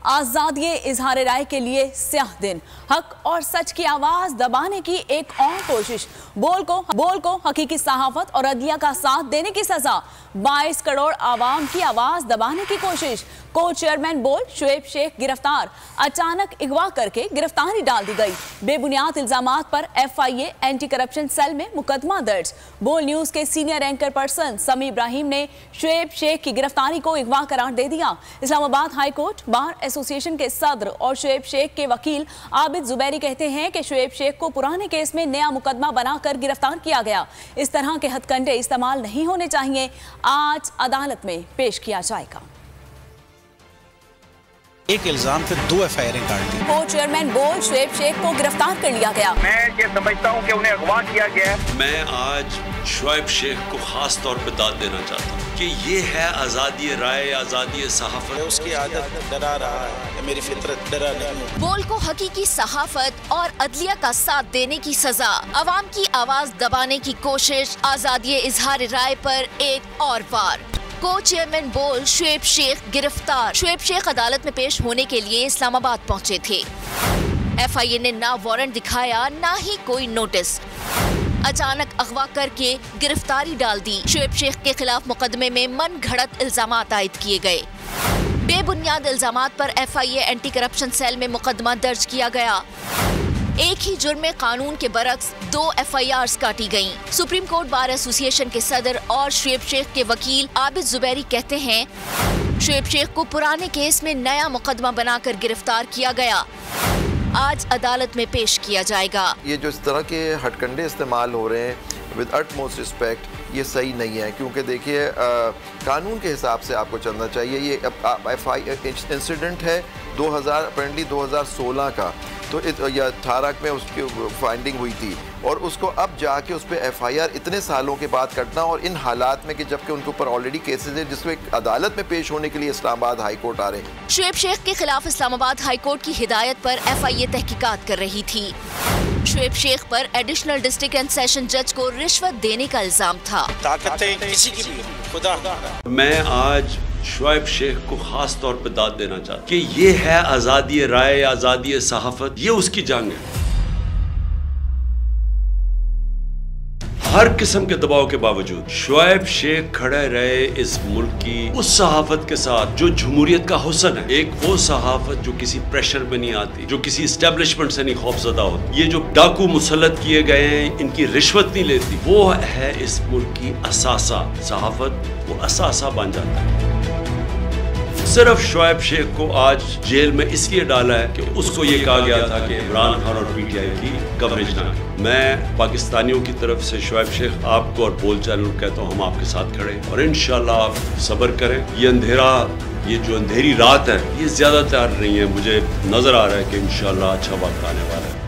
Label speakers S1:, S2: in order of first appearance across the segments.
S1: आजादी इजहार राय के लिए स्याह दिन, हक और सच की आवाज दबाने की एक और कोशिश। बोल को हकीकी सहाफत और अदलिया का साथ देने की सजा, 22 करोड़ आवाम की आवाज दबाने की कोशिश। को चेयरमैन बोल शुएब शेख गिरफ्तार, अचानक अगवा करके गिरफ्तारी डाल दी गई। बेबुनियाद इल्जामात पर FIA एंटी करप्शन सेल में मुकदमा दर्ज। बोल न्यूज के सीनियर एंकर पर्सन समी इब्राहिम ने शुएब शेख की गिरफ्तारी को अगवा करार दे दिया। Islamabad high court bar association के सदर और शुएब शेख के वकील आबिद जुबैरी कहते हैं कि शुएब शेख को पुराने केस में नया मुकदमा बनाकर गिरफ्तार किया गया। इस तरह के हथकंडे इस्तेमाल नहीं होने चाहिए। आज अदालत में पेश किया जाएगा।
S2: एक इल्जाम पे 2 FIR काट दी।
S1: को चेयरमैन बोल शुएब शेख को गिरफ्तार कर लिया गया।
S3: मैं ये समझता हूँ कि उन्हें अगवा किया गया है।
S4: मैं आज शुएब शेख को खास तौर पे दाद देना चाहता हूँ कि ये है आज़ादी राय, आज़ादी सहाफत।
S2: उसकी आदत डरा रहा है, मेरी फितरत डरा नहीं।
S5: बोल को हकीकी सहाफत और अदलिया का साथ देने की सजा, अवाम की आवाज दबाने की कोशिश, आज़ादी इजहार राय पर एक और वार। को चेयरमैन बोल शुएब शेख गिरफ्तार। शुएब शेख अदालत में पेश होने के लिए इस्लामाबाद पहुंचे थे। FIA ने ना वारंट दिखाया ना ही कोई नोटिस, अचानक अगवा करके गिरफ्तारी डाल दी। शुएब शेख के खिलाफ मुकदमे में मन घड़त इल्जामात आयद किए गए। बेबुनियाद इल्जामात पर FIA एंटी करप्शन सेल में मुकदमा दर्ज किया गया। एक ही जुर्म में कानून के बरक्स 2 FIRs काटी गयीं। सुप्रीम कोर्ट बार एसोसिएशन के सदर और शुएब शेख के वकील आबिद जुबैरी कहते हैं शुएब शेख को पुराने केस में नया मुकदमा बनाकर गिरफ्तार किया गया। आज अदालत में पेश किया जाएगा।
S6: ये जो इस तरह के हटकंडे इस्तेमाल हो रहे हैं विद अटमोस्ट रिस्पेक्ट, ये सही नहीं है, क्योंकि देखिए कानून के हिसाब से आपको चलना चाहिए। ये इंसिडेंट है 2016 का, तो या 18 में उसकी फाइंडिंग हुई थी और उसको अब जाके उस पर FIR इतने सालों के बाद करना, और इन हालात में कि जबकि उनके ऊपर ऑलरेडी केसेस है जिसमें अदालत में पेश होने के लिए इस्लामाबाद हाई कोर्ट आ रहे हैं।
S5: शुएब शेख के खिलाफ इस्लामाबाद हाई कोर्ट की हिदायत पर FIA तहकीकात कर रही थी। शुएब शेख पर एडिशनल डिस्ट्रिक्ट एंड सेशन जज को रिश्वत देने का इल्जाम था।
S2: ताकतें किसी की भी खुदा।
S4: मैं आज शुएब शेख को खास तौर पे दाद देना चाहता हूँ कि ये है आज़ादी राय, आज़ादी सहाफत, ये उसकी जंग है। हर किस्म के दबाव के बावजूद शुएब शेख खड़े रहे इस मुल्क की उस सहाफत के साथ जो जमहूरियत का हुस्न है। एक वो सहाफत जो किसी प्रेशर में नहीं आती, जो किसी एस्टेब्लिशमेंट से नहीं खौफजदा होती। ये जो डाकू मुसल्लत किए गए हैं, इनकी रिश्वत नहीं लेती, वो है इस मुल्क की असासा। सहाफत वो असासा बन जाता है। सिर्फ शुएब शेख को आज जेल में इसलिए डाला है कि उसको ये कहा गया था कि इमरान खान और PTI की कवरेज ना करें। मैं पाकिस्तानियों की तरफ से शुएब शेख आपको और बोल चैनल को कहता हूँ, हम आपके साथ खड़े और इंशाल्लाह आप सब्र करें। ये अंधेरा, ये जो अंधेरी रात है, ये ज्यादा तैयार नहीं है। मुझे नजर आ रहा है कि इंशाल्लाह अच्छा वक्त आने वाला है।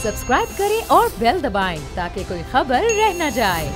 S7: सब्सक्राइब करें और बेल दबाएं ताकि कोई खबर रह न जाए।